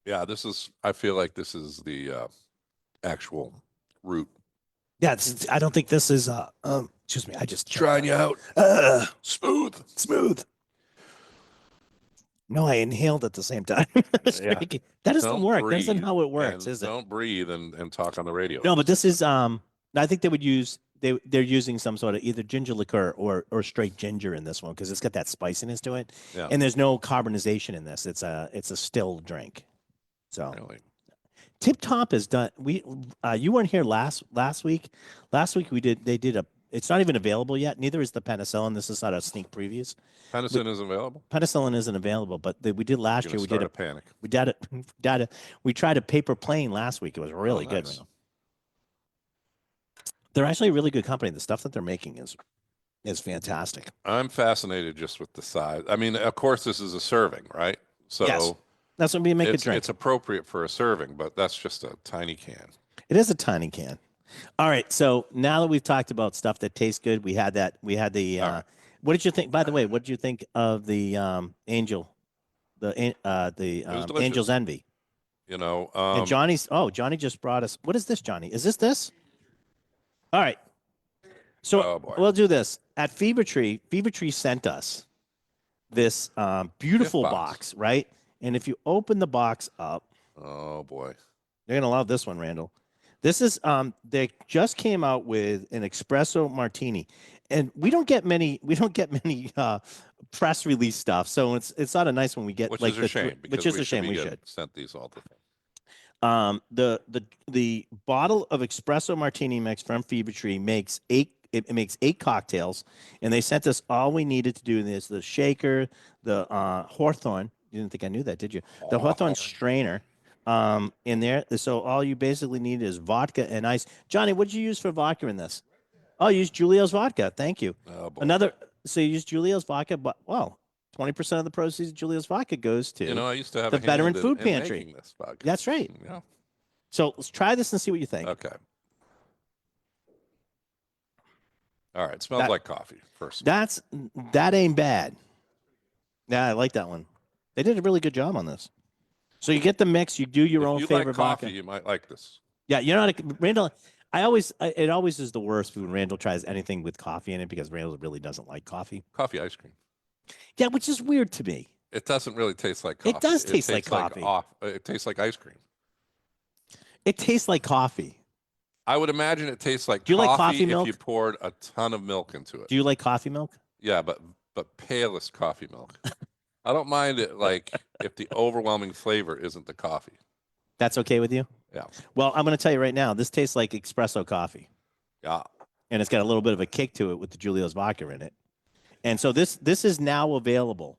Yeah, I feel like this is the actual root. Yeah, I don't think this is excuse me, I just Trying you out. Smooth. smooth. No, I inhaled at the same time. Yeah. That doesn't Don't work. That isn't breathe how it works, and is it? Don't breathe and talk on the radio. No, but this is I think they would use they're using some sort of either ginger liqueur or straight ginger in this one because it's got that spiciness to it. Yeah. And there's no carbonization in this. It's a still drink. So Really. Tip Top is done. You weren't here last week. Last week they did a it's not even available yet. Neither is the penicillin. This is not a sneak previews. Penicillin is available. Penicillin isn't available, but we did last year. Gonna We start did a panic. we tried a paper plane last week. It was really good. Nice. They're actually a really good company. The stuff that they're making is fantastic. I'm fascinated just with the size. I mean, of course, this is a serving, right? So Yes. That's when we make a drink. it's appropriate for a serving, but that's just a tiny can. It is a tiny can. All right. So now that we've talked about stuff that tastes good, we had the. right. What did you think? By the way, what did you think of the Angel, was delicious. Angel's Envy? You know, And Johnny just brought us. What is this, Johnny? Is this? All right. So Oh, boy. we'll do this at Fever Tree. Fever Tree sent us this beautiful Gift box, right? And if you open the box up, oh boy, you're gonna love this one, Randall. This is they just came out with an espresso martini, and we don't get many press release stuff, so it's not a nice one we get. which like is a shame. which because is a shame. be We getting should. sent these all the time. The bottle of espresso martini mix from Fever Tree makes eight. It makes 8 cocktails, and they sent us all we needed to do this: the shaker, the Hawthorne. You didn't think I knew that, did you? The Hawthorne strainer. In there. So all you basically need is vodka and ice. Johnny, what did you use for vodka in this? Oh, you used Julio's vodka. Thank you. Oh boy. So you used Julio's vodka, but 20% of the proceeds of Julio's vodka goes to. You know, I used to have the a hand Veteran in- Food in Pantry. making this vodka. That's right. Yeah. So let's try this and see what you think. Okay. All right. Smells That- like coffee. First. That ain't bad. Yeah, I like that one. They did a really good job on this. So you get the mix. You do your if own you favorite like coffee, vodka. you might like this. Yeah, you're not Randall. It always is the worst when Randall tries anything with coffee in it because Randall really doesn't like coffee. Coffee ice cream. Yeah, which is weird to me. It doesn't really taste like coffee. It does taste like tastes coffee. It tastes like ice cream. It tastes like coffee. I would imagine it tastes like Do you like coffee coffee if milk? you poured a ton of milk into it. Do you like coffee milk? Yeah, but palest coffee milk. I don't mind it like if the overwhelming flavor isn't the coffee. That's okay with you? Yeah. Well, I'm going to tell you right now, this tastes like espresso coffee. Yeah. And it's got a little bit of a kick to it with the Julio's vodka in it. And so this is now available.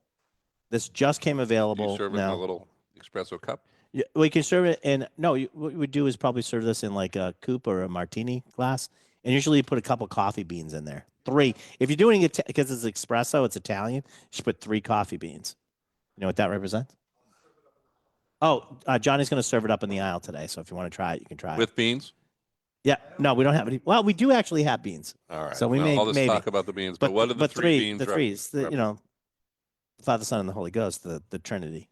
This just came Do available you serve it now. in a little espresso cup? Yeah, we can serve it in. No, what we would do is probably serve this in like a coupe or a martini glass, and usually you put a couple coffee beans in there. 3. If you're doing it because it's espresso, it's Italian. You should put 3 coffee beans. You know what that represents? Oh, Johnny's going to serve it up in the aisle today. So if you want to try it, you can try it. With beans? Yeah, no, we don't have any. Well, we do actually have beans. All right. So we well, may all this maybe. talk about the beans, but what are the but three beans? the threes, the, you know, Father, Son, and the Holy Ghost, the Trinity.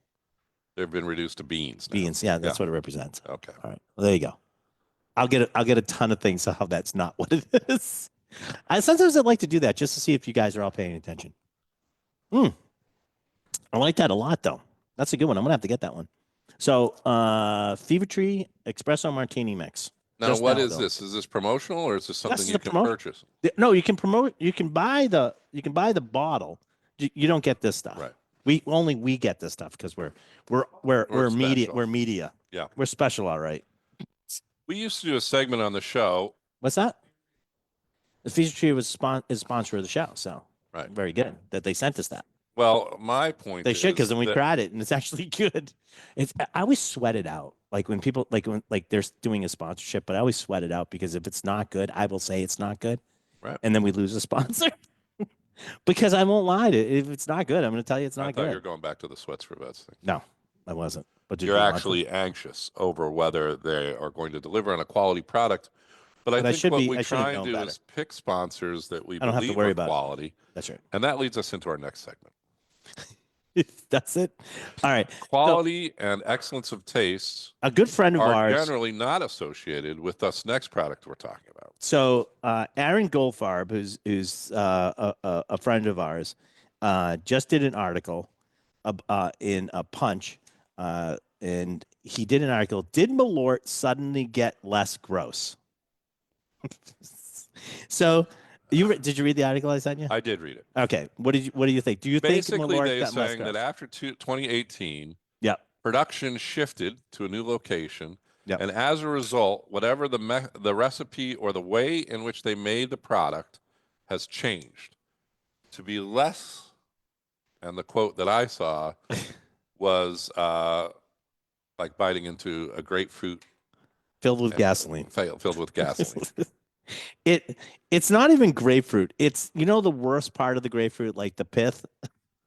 They've been reduced to beans. Now. Beans, yeah, that's what it represents. Okay. All right, well, there you go. I'll get a ton of things how that's not what it is. Sometimes I'd like to do that just to see if you guys are all paying attention. I like that a lot, though. That's a good one. I'm gonna have to get that one. So, Fever Tree Espresso Martini Mix. Now, Just what now, is though. this? Is this promotional or is this something This is you a can promotion. purchase? No, you can promote. You can buy the bottle. You don't get this stuff. Right. We get this stuff because we're media. special. We're media. Yeah. We're special, all right. We used to do a segment on the show. What's that? The Fever Tree is sponsor of the show, so Right. very good that they sent us that. Well, my point They is should, because then we that- tried it and it's actually good. I always sweat it out. Like when people when they're doing a sponsorship, but I always sweat it out because if it's not good, I will say it's not good. Right. And then we lose a sponsor. Because I won't lie to if it's not good, I'm going to tell you it's I not thought you were good. going back to the sweats for vets thing. No, I wasn't. But did You're you want to? actually anxious over whether they are going to deliver on a quality product. But I But I think should what be- we I should have try and known do better. is pick sponsors that we I don't have to believe worry are about it. quality. That's right. And that leads us into our next segment. That's it. All right. Quality and excellence of taste A good friend of are ours. generally not associated with this next product we're talking about. So Aaron Goldfarb, who's a friend of ours, just did an article in a Punch, and he did an article. Did Malort suddenly get less gross? So, did you read the article I sent you? I did read it. Okay. What do you think? Do you Basically, think Malort they're got less saying gross? that after 2018, Yep. production shifted to a new location. Yep. And as a result, whatever the recipe or the way in which they made the product has changed to be less. And the quote that I saw was like biting into a grapefruit Filled with gasoline. filled with gasoline. It's not even grapefruit. It's the worst part of the grapefruit, like the pith,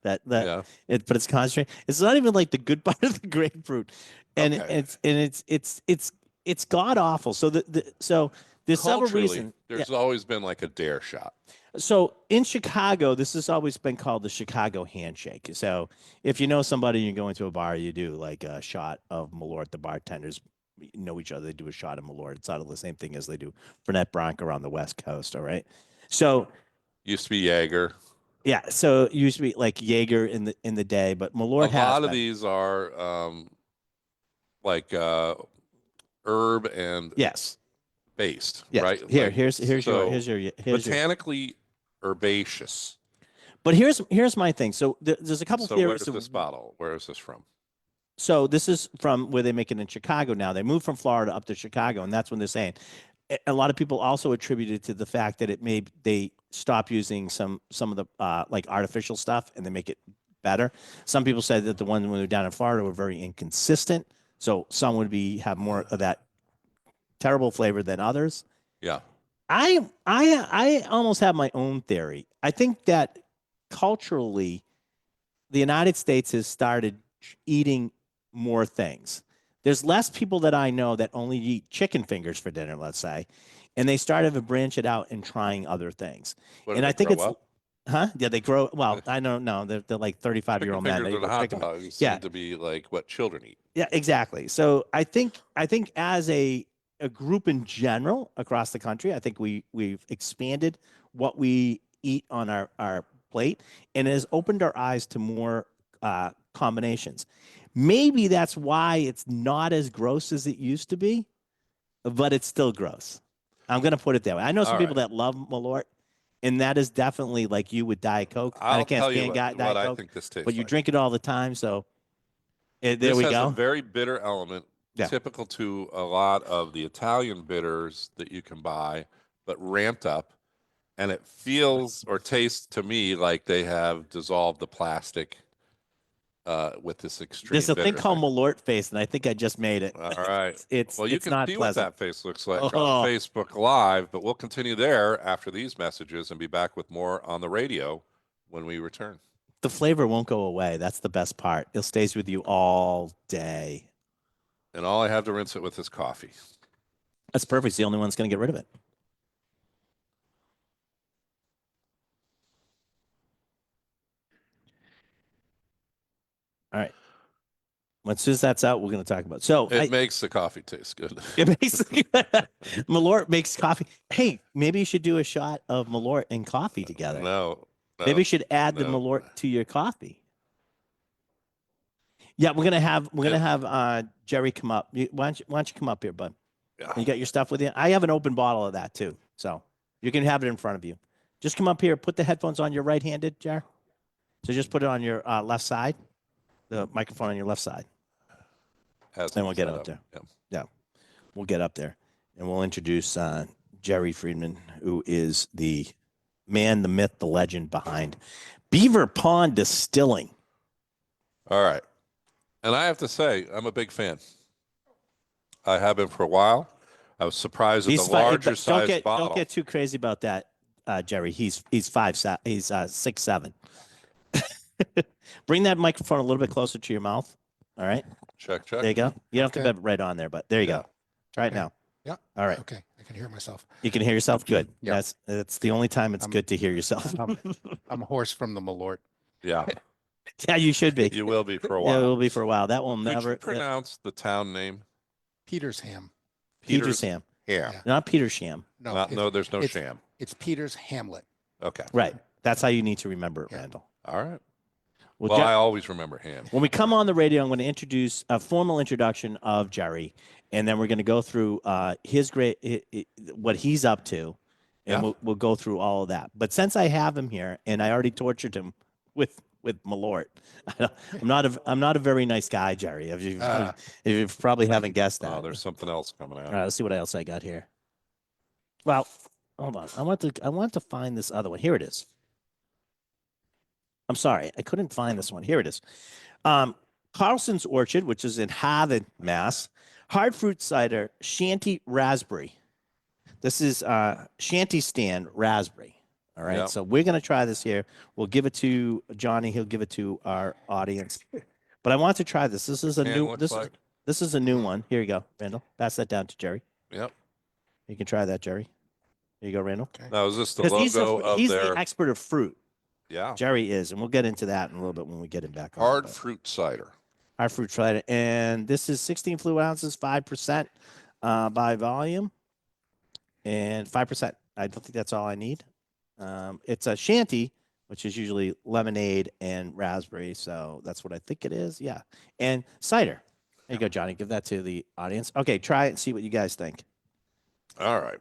that Yeah. but it's concentrated. It's not even like the good part of the grapefruit, and Okay. it's god awful. So so there's several Culturally, reasons. there's always been like a dare shot. So in Chicago, this has always been called the Chicago handshake. So if you know somebody, you go into a bar, you do like a shot of Malort. The bartenders know each other. They do a shot of Malort. It's sort of the same thing as they do Fernet Branc around the West Coast. All right. So Used to be Jaeger. yeah. So it used to be like Jaeger in the day, but Malort A has lot of been. these are like herb and Yes. based, Yes. right? Here, Like, here's so your botanically herbaceous. But here's my thing. So there's a couple So theories. where's this bottle? Where is this from? So this is from where they make it in Chicago now. They moved from Florida up to Chicago, and that's when they're saying. A lot of people also attribute it to the fact that they stop using some of the like artificial stuff and they make it better. Some people said that the ones when they're down in Florida were very inconsistent. So some would have more of that terrible flavor than others. Yeah. I almost have my own theory. I think that culturally, the United States has started eating more things. There's less people that I know that only eat chicken fingers for dinner, let's say, and they started to branch it out and trying other things. What, And do I they think grow it's, up? huh? Yeah, they grow. Well, I don't know. They're like 35-year-old men. Chicken They fingers eat and hot chicken- dogs Yeah. seem to be like what children eat. Yeah, exactly. So I think as a group in general across the country, I think we've expanded what we eat on our plate, and it has opened our eyes to more combinations. Maybe that's why it's not as gross as it used to be, but it's still gross. I'm going to put it that way. I know some All people right. that love Malort, and that is definitely like you with Diet Coke. I'll I can't tell you stand what Diet I Coke, think this tastes but you like. drink it all the time. So there This we has go. a very bitter element, Yeah. typical to a lot of the Italian bitters that you can buy, but ramped up. And it feels or tastes to me like they have dissolved the plastic with this extreme. There's a thing bitter called Malort face, and I think I just made it. All right. It's Well, you it's can not see pleasant. what that face looks like Oh. on Facebook Live, but we'll continue there after these messages and be back with more on the radio when we return. The flavor won't go away. That's the best part. It stays with you all day. And all I have to rinse it with is coffee. That's perfect. It's the only one that's going to get rid of it. All right. As soon as that's out, we're going to talk about it. So It makes the coffee taste good. it basically, Malort makes coffee. Hey, maybe you should do a shot of Malort and coffee together. No. Maybe you should add the no. Malort to your coffee. Yeah, we're gonna have Jerry come up. Why don't you come up here, bud? Yeah. You got your stuff with you? I have an open bottle of that too, so you can have it in front of you. Just come up here. Put the headphones on your right-handed, Jer. So just put it on your left side. The microphone on your left side. Has Then to we'll be get set up up. there. Yeah. Yeah, we'll get up there, and we'll introduce Jerry Friedman, who is the man, the myth, the legend behind Beaver Pond Distilling. All right. And I have to say, I'm a big fan. I have been for a while. I was surprised at the larger size bottle. Don't get too crazy about that, Jerry. He's 6'7". Bring that microphone a little bit closer to your mouth. All right. Check, check. There you go. You don't have to Okay. have it right on there, but there you Yeah. go. Try it Okay. now. Yeah. All right. Okay, I can hear myself. You can hear yourself. Good. Yeah. That's the only time it's good to hear yourself. I'm a horse from the Malort. Yeah. Yeah, you should be. You will be for a Yeah, it while. will be for a while. That will Could never. you pronounce the town name? Petersham. Petersham, Yeah. Yeah. not Petersham. No, No, there's no it's- sham. it's Peter's Hamlet. Okay. Right. That's how you need to remember it, Yeah. Randall. All right. Well, Well, Jer- I always remember ham. when we come on the radio, I'm going to introduce a formal introduction of Jerry, and then we're going to go through his what he's up to, and Yeah. we'll go through all of that. But since I have him here, and I already tortured him with Malort, I'm not a very nice guy, Jerry. If you probably haven't guessed that. Oh, there's something else coming out. All right, let's see what else I got here. Well, hold on. I want to find this other one. Here it is. I'm sorry, I couldn't find this one. Here it is. Carlson's Orchard, which is in Haven, Mass. Hard fruit cider, Shanty Raspberry. This is Shanty Stand Raspberry. All right, Yeah. so we're gonna try this here. We'll give it to Johnny. He'll give it to our audience. But I want to try this. This is a And new. looks This like- this is a new one. Here you go, Randall. Pass that down to Jerry. Yep. You can try that, Jerry. Here you go, Randall. Now, is this the 'Cause logo of he's their? the expert of fruit. Yeah. Jerry is, and we'll get into that in a little bit when we get him back on. Hard but fruit cider. Hard fruit cider, and this is 16 fluid ounces, 5% by volume, and 5%. I don't think that's all I need. It's a shanty, which is usually lemonade and raspberry, so that's what I think it is. Yeah, and cider. There you go, Johnny. Give that to the audience. Okay, try it and see what you guys think. All right.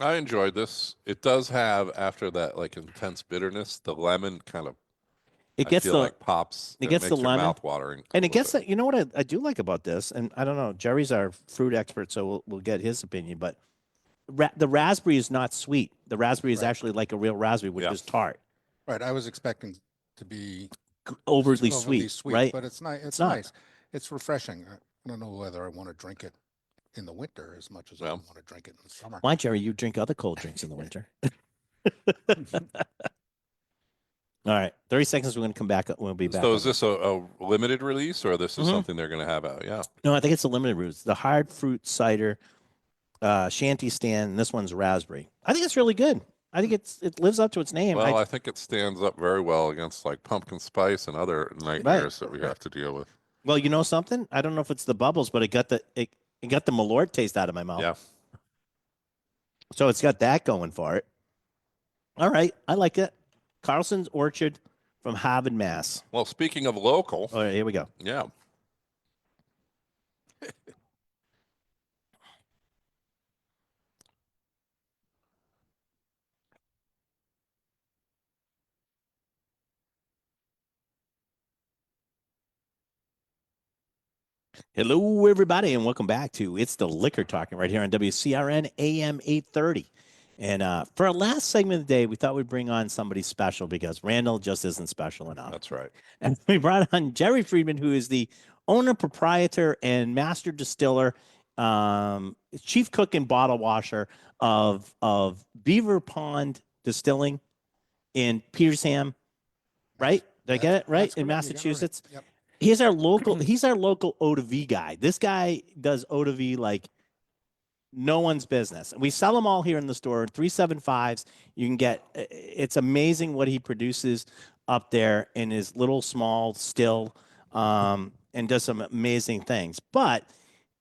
I enjoyed this. It does have, after that like intense bitterness, the lemon kind of It I gets feel the like pops. it gets makes the your lemon. mouth watering. And it gets that, you know what I do like about this, and I don't know, Jerry's our fruit expert, so we'll get his opinion, but the raspberry is not sweet. The raspberry is Right. actually like a real raspberry, which Yeah. is tart, Right, I was expecting to be overly overly sweet, right? but it's nice. It's not. nice. It's refreshing. I don't know whether I want to drink it in the winter as much as I Well. want to drink it in the summer. Why, Jerry? You drink other cold drinks in the winter. All right, 30 seconds. We're going to come back. We'll be back. So on is this a limited release, or this is Mhm. something they're going to have out? Yeah. No, I think it's a limited roots. The hard fruit cider, shanty stand. And this one's raspberry. I think it's really good. I think it lives up to its name. Well, I think it stands up very well against like pumpkin spice and other nightmares that we have to deal with. well, you know something? I don't know if it's the bubbles, but it got the Malort taste out of my mouth. Yeah. So it's got that going for it. All right, I like it. Carlson's Orchard from Harvard, Mass. Well, speaking of local, All right, here we go. yeah. Hello, everybody, and welcome back to It's the Liquor Talking right here on WCRN AM 830. And for our last segment of the day, we thought we'd bring on somebody special because Randall just isn't special enough. That's right. And we brought on Jerry Friedman, who is the owner, proprietor, and master distiller, chief cook and bottle washer of Beaver Pond Distilling in Petersham, right? Did I get it right? That's In correct. You got it right. Massachusetts. Yep. He's our local O to V guy. This guy does O to V like no one's business. We sell them all here in the store. 375s. You can get. It's amazing what he produces up there in his little small still, and does some amazing things. But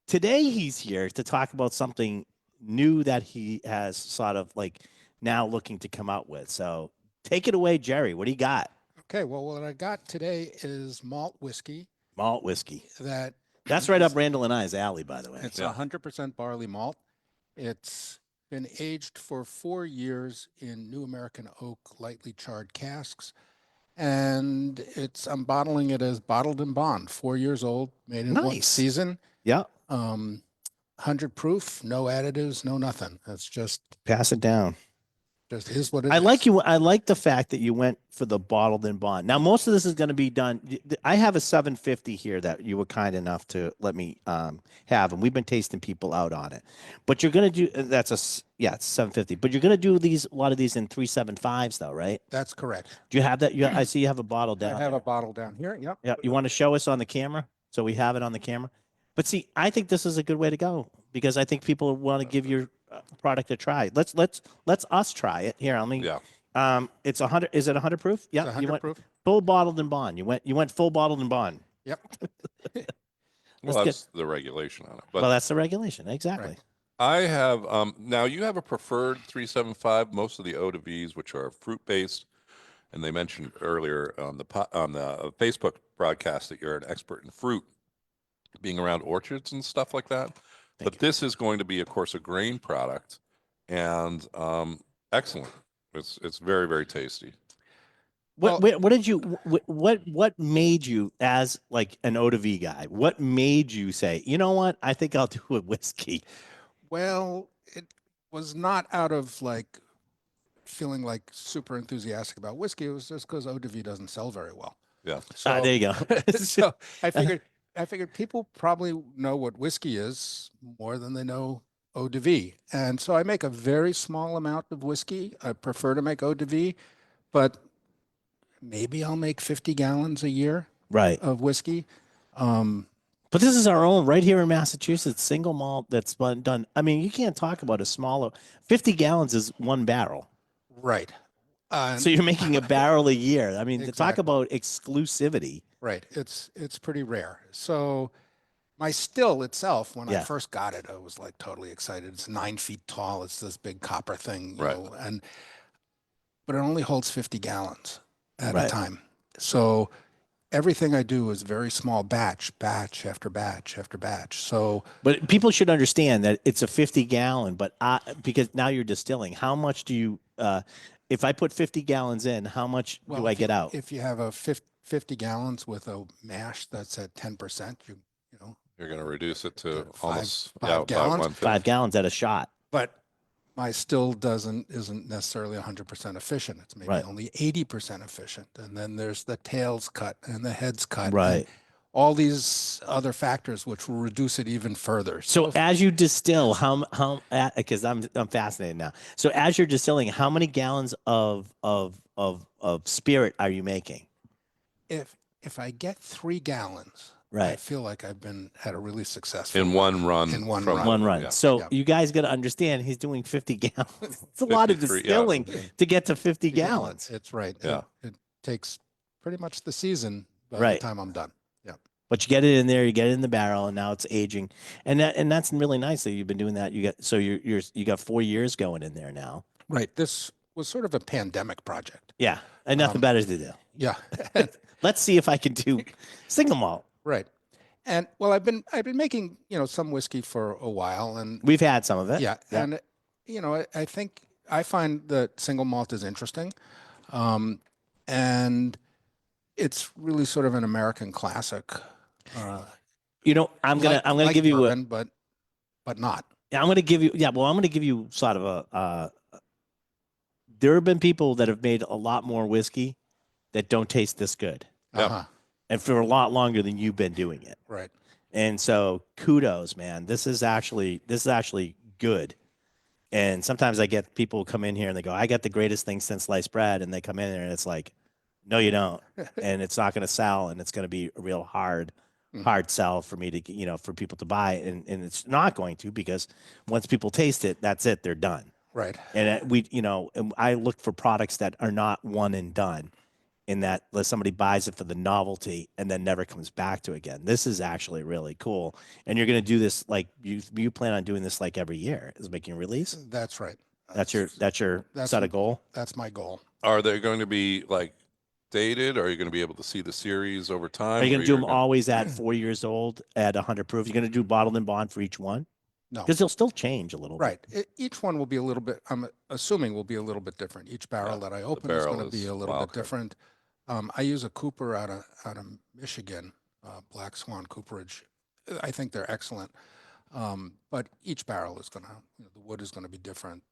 today he's here to talk about something new that he has sort of like now looking to come out with. So take it away, Jerry. What do you got? Okay, well, what I got today is malt whiskey Malt whiskey. that That's right up Randall and I's alley, by the way. it's Yeah. 100% barley malt. It's been aged for 4 years in New American oak lightly charred casks. And I'm bottling it as bottled in bond, 4 years old, made in one Nice. season. Yeah. 100 proof, no additives, no nothing. It's just Pass it down. is what it is. I like you. I like the fact that you went for the bottled in bond. Now, most of this is going to be done. I have a 750 here that you were kind enough to let me have, and we've been tasting people out on it. But you're going to do it's 750. But you're going to do a lot of these in 375s, though, right? That's correct. Do you have that? I see you have a bottle down. I have there. a bottle down here. Yep. Yeah, you want to show us on the camera so we have it on the camera. But see, I think this is a good way to go because I think people want to give your product a try. Let's us try it here. Let me. Yeah. It's 100. Is it 100 proof? Yeah, It's you 100 went proof. full bottled in bond. You went full bottled in bond. Yep. Well, Let's that's the regulation on it. But Well, that's the regulation exactly. Right. I have now you have a preferred 375. Most of the eau de vies, which are fruit based, and they mentioned earlier on the Facebook broadcast that you're an expert in fruit, being around orchards and stuff like that. Thank But this is going to be, of course, a grain product, and excellent. It's very, very tasty. What did you what made you as like an eau de vie guy? What made you say, you know what? I think I'll do a whiskey. Well, it was not out of like feeling like super enthusiastic about whiskey. It was just because eau de vie doesn't sell very well. Yeah. So, There you go. so I figured people probably know what whiskey is more than they know eau de vie. And so I make a very small amount of whiskey. I prefer to make eau de vie, but maybe I'll make 50 gallons a year Right. of whiskey. But this is our own right here in Massachusetts, single malt that's been done. I mean, you can't talk about a smaller 50 gallons is one barrel. Right. So you're making a barrel a year. I mean, to talk Exactly. about exclusivity. Right. It's pretty rare. So my still itself, when Yeah. I first got it, I was like totally excited. It's 9 feet tall. It's this big copper thing, you Right. know, but it only holds 50 gallons at Right. a time. So everything I do is very small batch after batch after batch. So But people should understand that it's a 50 gallon, but because now you're distilling, how much do you, if I put 50 gallons in, how much do I if get you- out? If you have a 50 gallons with a mash that's at 10%, you know, You're going to reduce it to Five- almost five about gallons? 150. 5 gallons at a shot. but my still isn't necessarily 100% efficient. It's maybe Right. only 80% efficient. And then there's the tails cut and the heads cut. and Right. all these other factors which will reduce it even further. So as you distill, because I'm fascinated now. So as you're distilling, how many gallons of spirit are you making? if I get 3 gallons, I Right. feel like I've been had a really successful in one run. In one from- run. One run. yeah. So Yeah. you guys got to understand he's doing 50 gallons. It's a lot of 53, yeah. distilling to get to 50 gallons. It's right. Yeah. It takes pretty much the season by Right. the time I'm done. Yeah. But you get it in there, you get it in the barrel, and now it's aging, and that's really nice that you've been doing that. You got 4 years going in there now. Right. This was sort of a pandemic project. Yeah, and nothing better to do. Yeah. Let's see if I can do single malt. Right. And well, I've been making, some whiskey for a while, and We've had some of it. yeah, and I think I find that single malt is interesting. And it's really sort of an American classic. I'm gonna like give you bourbon, but not. I'm gonna give you sort of a there have been people that have made a lot more whiskey that don't taste this good, Yeah. Uh-huh. and for a lot longer than you've been doing it. Right. And so kudos, man. This is actually good. And sometimes I get people come in here and they go, I got the greatest thing since sliced bread. And they come in there and it's like, no, you don't. And it's not going to sell and it's going to be real hard hard sell for me to, for people to buy. And it's not going to, because once people taste it, that's it. They're done. Right. And and I look for products that are not one and done, in that somebody buys it for the novelty and then never comes back to it again. This is actually really cool. And you're going to do this, like, you plan on doing this like every year, is making a release. That's right. That's your set a goal. That's my goal. Are they going to be like dated? Are you going to be able to see the series over time? Are you going or to do you're them gonna- always at 4 years old at 100 proof? You're going to do bottled and bond for each one? No. Because they'll still change a little Right. Each one will be a little bit, I'm assuming will be a little bit different. Each barrel Yeah, that I open is going barrel to be is a little wild bit card. different. I use a Cooper out of Michigan, Black Swan Cooperage. I think they're excellent. But each barrel is going to, the wood is going to be different.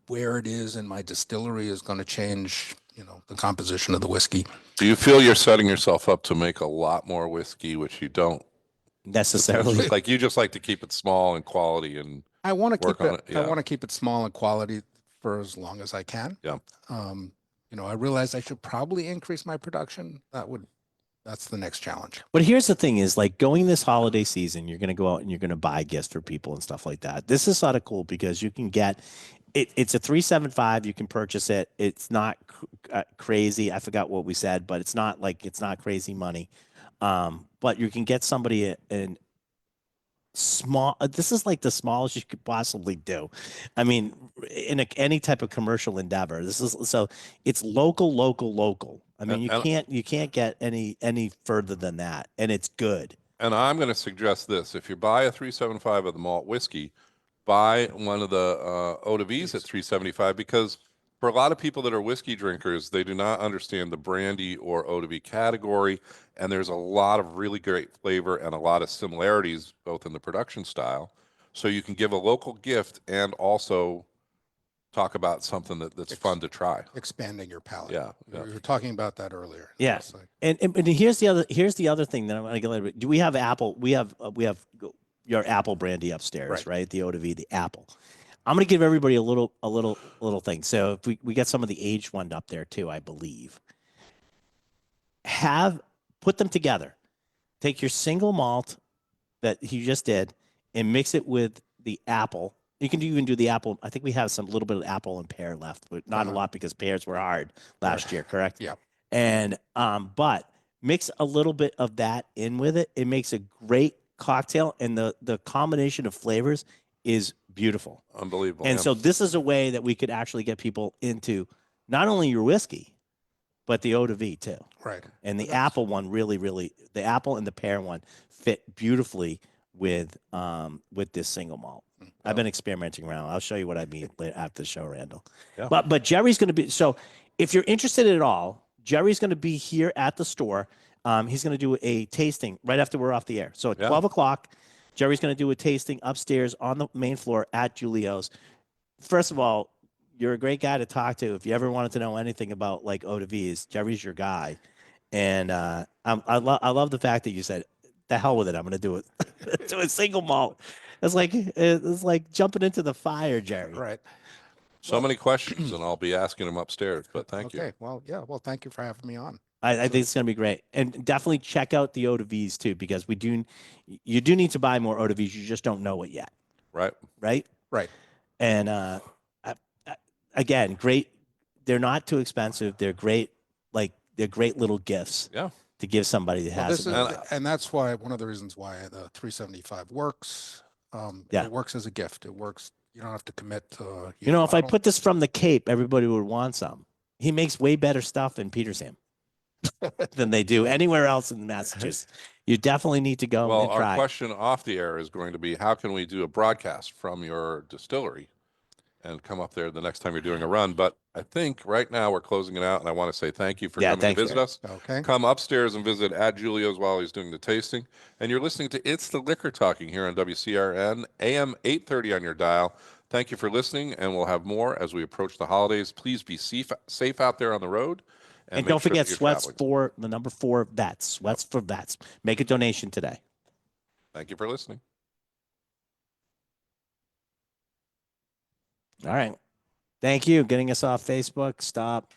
Where it is in my distillery is going to change, the composition of the whiskey. Do you feel you're setting yourself up to make a lot more whiskey, which you don't necessarily. like? You just like to keep it small and quality, and I want to Work keep on it, it, I yeah. want to keep it small and quality for as long as I can. Yeah. I realize I should probably increase my production. That's the next challenge. But here's the thing is, like, going this holiday season, you're going to go out and you're going to buy gifts for people and stuff like that. This is sort of cool because you can get it. It's a 375. You can purchase it. It's not crazy. I forgot what we said, but it's not crazy money. But you can get somebody an small, this is like the smallest you could possibly do. I mean, in any type of commercial endeavor, it's local. I mean, And- you can't get any further than that, and it's good. And I'm going to suggest this: if you buy a 375 of the malt whiskey, buy one of the eau de vies at 375, because for a lot of people that are whiskey drinkers, they do not understand the brandy or eau de vie category, and there's a lot of really great flavor and a lot of similarities both in the production style. So you can give a local gift and also talk about something that's fun to try. Expanding your palate. Yeah, We yeah. were talking about that earlier. Yeah. It's like- And here's the other thing that I'm going to get later. Do we have apple? We have your apple brandy upstairs, right? The eau de vie, the apple. I'm going to give everybody a little thing. So if we get some of the aged one up there too, I believe. Put them together. Take your single malt that you just did and mix it with the apple. You can even do the apple. I think we have some little bit of apple and pear left, but not a lot because pears were hard last year, correct? Yeah. And but mix a little bit of that in with it. It makes a great cocktail, and the combination of flavors is beautiful. Unbelievable. And yeah. so this is a way that we could actually get people into not only your whiskey, but the eau de vie too. Right. And the apple one really, the apple and the pear one fit beautifully with this single malt. I've been experimenting around. I'll show you what I mean later after the show, Randall. Yeah. But Jerry's going to be, so if you're interested at all, Jerry's going to be here at the store. He's going to do a tasting right after we're off the air. So at 12 o'clock, Jerry's going to do a tasting upstairs on the main floor at Julio's. First of all, you're a great guy to talk to. If you ever wanted to know anything about like eau de vies, Jerry's your guy. And I love the fact that you said, the hell with it, I'm going to do it. Do a single malt. It's like jumping into the fire, Jerry. Right. So many questions, and I'll be asking them upstairs, but thank you. Okay. Well, yeah. Well, thank you for having me on. I think it's going to be great. And definitely check out the eau de vies too, because you do need to buy more eau de vies. You just don't know it yet. Right. Right. Right. And again, great. They're not too expensive. They're great. They're great little gifts. Yeah. To give somebody that Well, has this is, and that's why one of the reasons why the 375 works. It works as a gift. It works. You don't have to commit to. If I put this from the Cape, everybody would want some. He makes way better stuff in Petersham than they do anywhere else in Massachusetts. You definitely need to go Well, and try. our question off the air is going to be, how can we do a broadcast from your distillery and come up there the next time you're doing a run? But I think right now we're closing it out, and I want to say thank you for coming to thanks, visit Jerry. us. Okay. Come upstairs and visit at Julio's while he's doing the tasting. And you're listening to It's the Liquor Talking here on WCRN, AM 830 on your dial. Thank you for listening, and we'll have more as we approach the holidays. Please be safe out there on the road. And make don't sure that forget you're Sweats traveling. for the number 4 vets. Sweats for vets. Make a donation today. Thank you for listening. All right. Thank you. Getting us off Facebook. Stop.